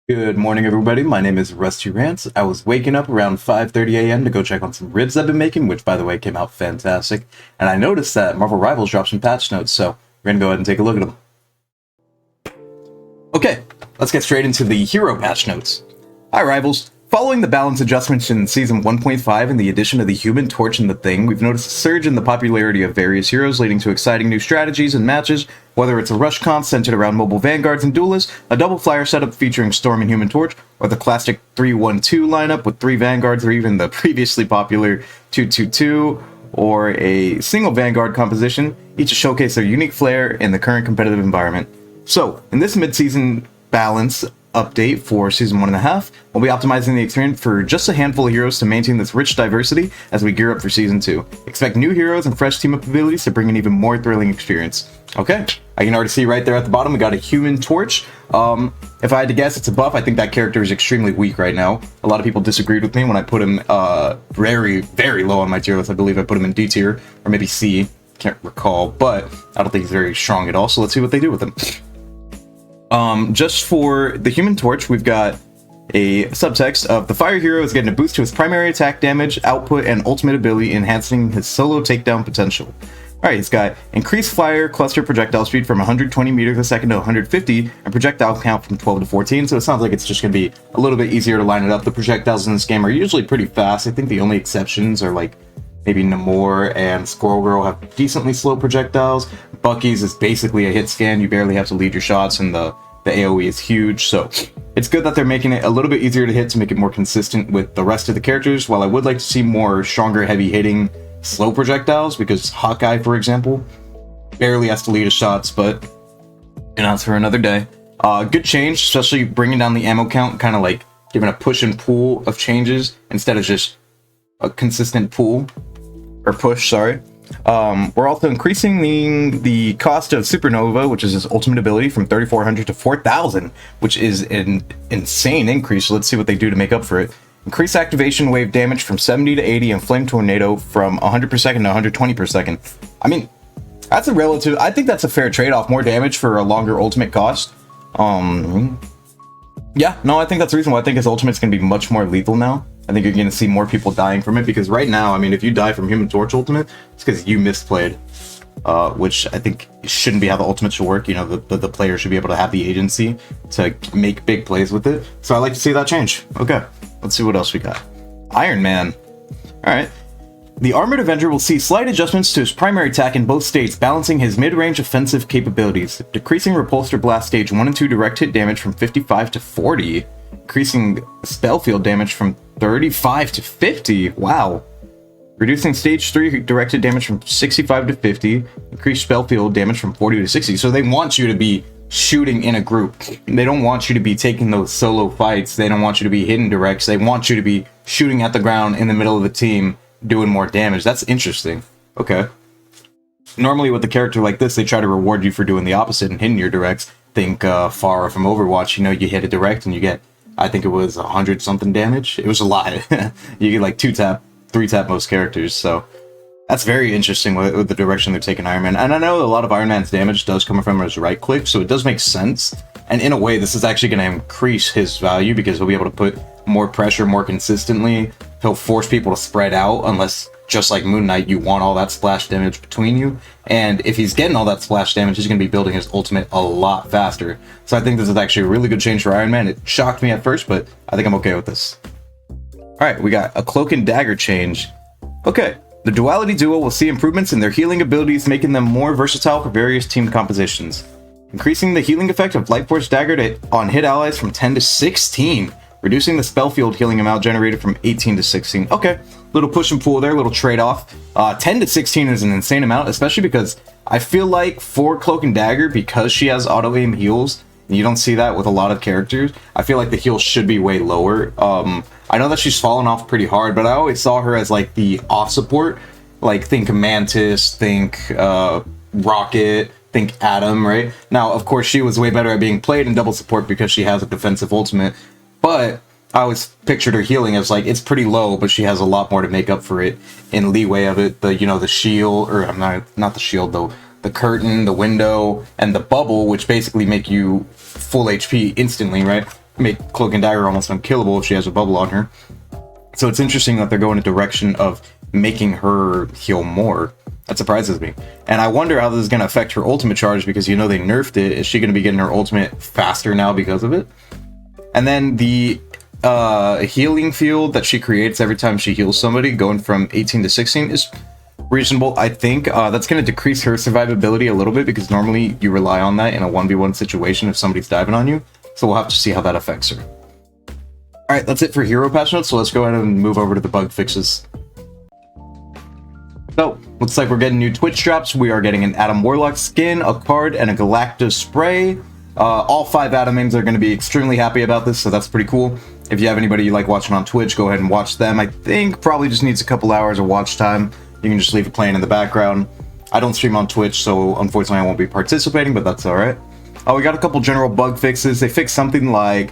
Good morning, everybody. My name is Rusty Rants. I was waking up around 5:30 a.m. to go check on some ribs I've been making, which, by the way, came out fantastic. And I noticed that Marvel Rivals dropped some patch notes, so we're going to go ahead and take a look at them. Okay, let's get straight into the hero patch notes. Hi, Rivals. Following the balance adjustments in Season 1.5 and the addition of the Human Torch and the Thing, we've noticed a surge in the popularity of various heroes, leading to exciting new strategies and matches, whether it's a rush comp centered around mobile vanguards and duelists, a double flyer setup featuring Storm and Human Torch, or the classic 3-1-2 lineup with 3 vanguards, or even the previously popular 2-2-2, or a single vanguard composition, each to showcase their unique flair in the current competitive environment. So, in this mid-season balance update for Season 1.5, we'll be optimizing the experience for just a handful of heroes to maintain this rich diversity as we gear up for Season 2. Expect new heroes and fresh team-up abilities to bring an even more thrilling experience. Okay, I can already see right there at the bottom we got a Human Torch. If I had to guess, it's a buff. I think that character is extremely weak right now. A lot of people disagreed with me when I put him very, very low on my tier list. I believe I put him in D tier, or maybe C, can't recall, but I don't think he's very strong at all, so let's see what they do with him. Just for the Human Torch, we've got a subtext of the fire hero is getting a boost to his primary attack damage, output, and ultimate ability, enhancing his solo takedown potential. Alright, he's got increased fire cluster projectile speed from 120 meters a second to 150, and projectile count from 12 to 14, so it sounds like it's just going to be a little bit easier to line it up. The projectiles in this game are usually pretty fast. I think the only exceptions are like maybe Namor and Squirrel Girl have decently slow projectiles. Bucky's is basically a hit scan. You barely have to lead your shots, and the AoE is huge, so it's good that they're making it a little bit easier to hit to make it more consistent with the rest of the characters, while I would like to see more stronger, heavy-hitting, slow projectiles, because Hawkeye, for example, barely has to lead his shots, but that's for another day. Good change, especially bringing down the ammo count, kind of like giving a push and pull of changes instead of just a consistent pull, or push, sorry. We're also increasing the cost of Supernova, which is his ultimate ability, from 3,400 to 4,000, which is an insane increase. So let's see what they do to make up for it. Increase activation wave damage from 70 to 80 and Flame Tornado from 100 per second to 120 per second. I mean, that's a relative... I think that's a fair trade-off. More damage for a longer ultimate cost. Yeah, no, I think that's the reason why I think his ultimate's going to be much more lethal now. I think you're going to see more people dying from it, because right now, I mean, if you die from Human Torch ultimate, it's because you misplayed, which I think shouldn't be how the ultimate should work. You know, the player should be able to have the agency to make big plays with it. So I like to see that change. Okay, let's see what else we got. Iron Man. All right. The Armored Avenger will see slight adjustments to his primary attack in both states, balancing his mid-range offensive capabilities, decreasing Repulsor Blast Stage 1 and 2 direct hit damage from 55 to 40, increasing spell field damage from 35 to 50, wow. Reducing Stage 3 directed damage from 65 to 50, increased spell field damage from 40 to 60, so they want you to be shooting in a group. They don't want you to be taking those solo fights, they don't want you to be hitting directs, they want you to be shooting at the ground in the middle of the team, doing more damage. That's interesting. Okay. Normally with a character like this, they try to reward you for doing the opposite and hitting your directs. Think Pharah from Overwatch, you know, you hit a direct and you get, I think it was 100 something damage. It was a lot. You get like 2-tap, 3-tap most characters, so that's very interesting with the direction they're taking Iron Man. And I know a lot of Iron Man's damage does come from his right click, so it does make sense. And in a way, this is actually going to increase his value, because he'll be able to put more pressure more consistently. He'll force people to spread out, unless, just like Moon Knight, you want all that splash damage between you. And if he's getting all that splash damage, he's going to be building his ultimate a lot faster. So I think this is actually a really good change for Iron Man. It shocked me at first, but I think I'm okay with this. Alright, we got a Cloak and Dagger change. Okay, the Duality Duo will see improvements in their healing abilities, making them more versatile for various team compositions. Increasing the healing effect of Light Force Dagger on hit allies from 10 to 16. Reducing the spell field healing amount generated from 18 to 16. Okay, little push and pull there, little trade-off. 10 to 16 is an insane amount, especially because I feel like for Cloak and Dagger, because she has auto-aim heals, and you don't see that with a lot of characters, I feel like the heal should be way lower. I know that she's fallen off pretty hard, but I always saw her as like the off support. Like, think Mantis, think Rocket, think Atom, right? Now, of course, she was way better at being played in double support because she has a defensive ultimate. But I always pictured her healing as like, it's pretty low, but she has a lot more to make up for it in leeway of it. The, you know, the shield, or I'm not the shield though, the curtain, the window, and the bubble, which basically make you full HP instantly, right? make Cloak and Dagger almost unkillable if she has a bubble on her. So it's interesting that they're going a direction of making her heal more. That surprises me. And I wonder how this is going to affect her ultimate charge, because you know they nerfed it. Is she going to be getting her ultimate faster now because of it? And then the healing field that she creates every time she heals somebody, going from 18 to 16, is reasonable. I think that's going to decrease her survivability a little bit, because normally you rely on that in a 1v1 situation if somebody's diving on you. So we'll have to see how that affects her. Alright, that's it for hero patch notes, so let's go ahead and move over to the bug fixes. So, looks like we're getting new Twitch drops. We are getting an Adam Warlock skin, a card, and a Galactus spray. All 5 Adamins are going to be extremely happy about this, so that's pretty cool. If you have anybody you like watching on Twitch, go ahead and watch them. I think probably just needs a couple hours of watch time. You can just leave it playing in the background. I don't stream on Twitch, so unfortunately I won't be participating, but that's alright. We got a couple general bug fixes. They fixed something like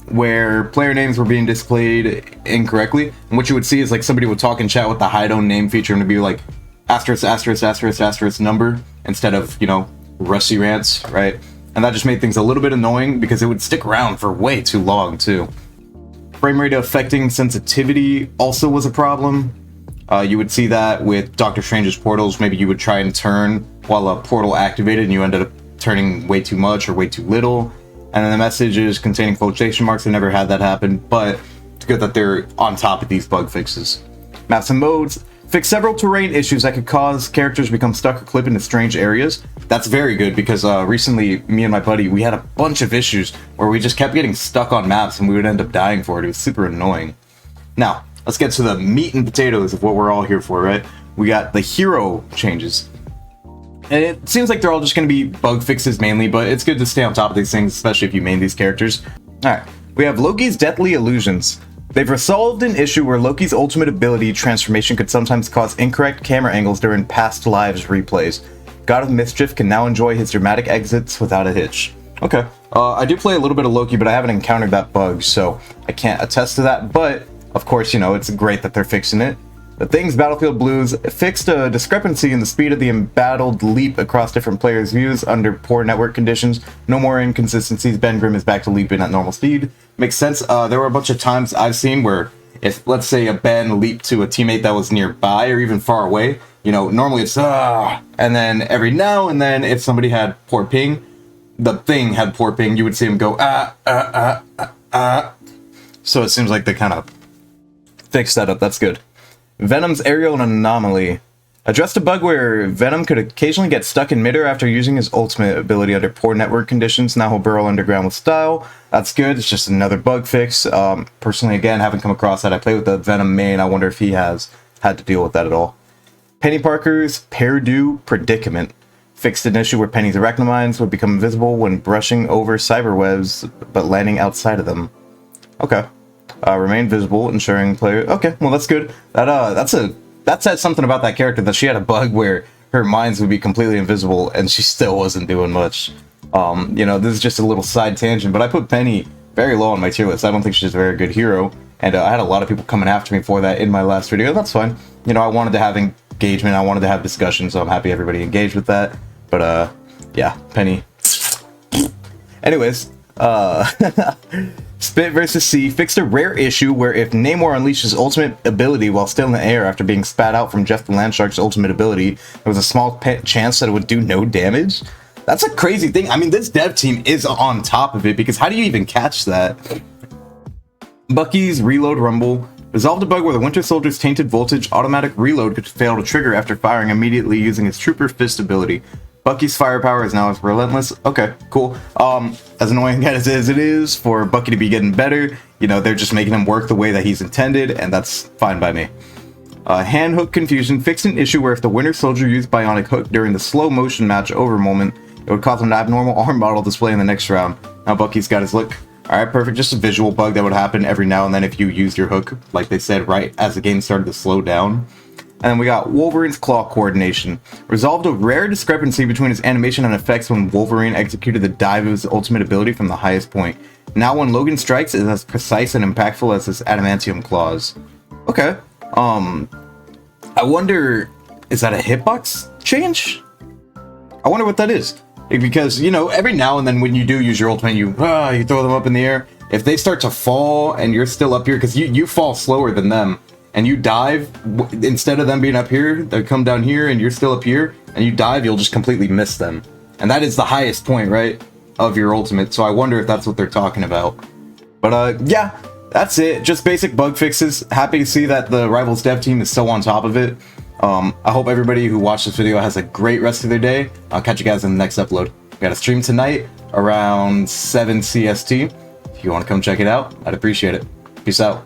where player names were being displayed incorrectly, and what you would see is like somebody would talk in chat with the hide own name feature and it'd be like asterisk asterisk asterisk asterisk number instead of, you know, Rusty Rants, right? And that just made things a little bit annoying because it would stick around for way too long too. Frame rate affecting sensitivity also was a problem. You would see that with Doctor Strange's portals. Maybe you would try and turn while a portal activated and you ended up turning way too much or way too little. And then the messages containing quotation marks, I never had that happen, but it's good that they're on top of these bug fixes. Maps and modes fix several terrain issues that could cause characters to become stuck or clip into strange areas. That's very good, because recently, me and my buddy, we had a bunch of issues where we just kept getting stuck on maps and we would end up dying for it. It was super annoying. Now, let's get to the meat and potatoes of what we're all here for, right? We got the hero changes. And it seems like they're all just going to be bug fixes mainly, but it's good to stay on top of these things, especially if you main these characters. Alright, we have Loki's Deathly Illusions. They've resolved an issue where Loki's ultimate ability transformation could sometimes cause incorrect camera angles during past lives replays. God of Mischief can now enjoy his dramatic exits without a hitch. Okay, I do play a little bit of Loki, but I haven't encountered that bug, so I can't attest to that, but of course, you know, it's great that they're fixing it. The Things Battlefield Blues fixed a discrepancy in the speed of the embattled leap across different players' views under poor network conditions. No more inconsistencies. Ben Grimm is back to leaping at normal speed. Makes sense. There were a bunch of times I've seen where if, let's say, a Ben leaped to a teammate that was nearby or even far away, you know, normally it's and then every now and then if somebody had poor ping, the thing had poor ping, you would see him go So it seems like they kind of fixed that up. That's good. Venom's Aerial Anomaly addressed a bug where Venom could occasionally get stuck in midair after using his ultimate ability under poor network conditions. Now he'll burrow underground with style. That's good. It's just another bug fix. Personally, again, haven't come across that. I play with the Venom main. I wonder if he has had to deal with that at all. Penny Parker's Perdue Predicament fixed an issue where Penny's arachnomines would become invisible when brushing over cyberwebs, but landing outside of them. Okay. Remain visible, ensuring player. Okay, well that's good. That said something about that character, that she had a bug where her mines would be completely invisible and she still wasn't doing much. You know, this is just a little side tangent, but I put Penny very low on my tier list. I don't think she's a very good hero, and I had a lot of people coming after me for that in my last video. That's fine. You know, I wanted to have engagement, I wanted to have discussion, so I'm happy everybody engaged with that. But yeah, Penny. Anyways, Spit vs. C fixed a rare issue where if Namor unleashed his ultimate ability while still in the air after being spat out from Jeff the Landshark's ultimate ability, there was a small chance that it would do no damage. That's a crazy thing. I mean, this dev team is on top of it, because how do you even catch that? Bucky's Reload Rumble resolved a bug where the Winter Soldier's Tainted Voltage automatic reload could fail to trigger after firing immediately using his Trooper Fist ability. Bucky's firepower is now as relentless. Okay, cool. As annoying as it is for Bucky to be getting better, you know, they're just making him work the way that he's intended, and that's fine by me. Hand Hook Confusion fixed an issue where if the Winter Soldier used Bionic Hook during the slow motion match over moment, it would cause an abnormal arm model display in the next round. Now Bucky's got his look. Alright, perfect. Just a visual bug that would happen every now and then if you used your hook, like they said, right as the game started to slow down. And then we got Wolverine's Claw Coordination. Resolved a rare discrepancy between his animation and effects when Wolverine executed the dive of his ultimate ability from the highest point. Now when Logan strikes, it is as precise and impactful as his adamantium claws. Okay. I wonder, is that a hitbox change? I wonder what that is. Because, you know, every now and then when you do use your ultimate, you throw them up in the air. If they start to fall and you're still up here, because you fall slower than them, and you dive, instead of them being up here, they come down here and you're still up here, and you dive, you'll just completely miss them. And that is the highest point, right, of your ultimate, so I wonder if that's what they're talking about. But, yeah, that's it. Just basic bug fixes. Happy to see that the Rivals dev team is so on top of it. I hope everybody who watched this video has a great rest of their day. I'll catch you guys in the next upload. We got a stream tonight around 7 CST. If you want to come check it out, I'd appreciate it. Peace out.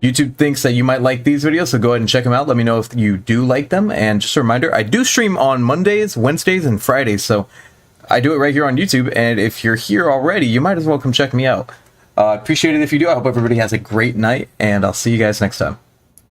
YouTube thinks that you might like these videos, so go ahead and check them out. Let me know if you do like them. And just a reminder, I do stream on Mondays, Wednesdays, and Fridays, so I do it right here on YouTube. And if you're here already, you might as well come check me out. Appreciate it if you do. I hope everybody has a great night, and I'll see you guys next time.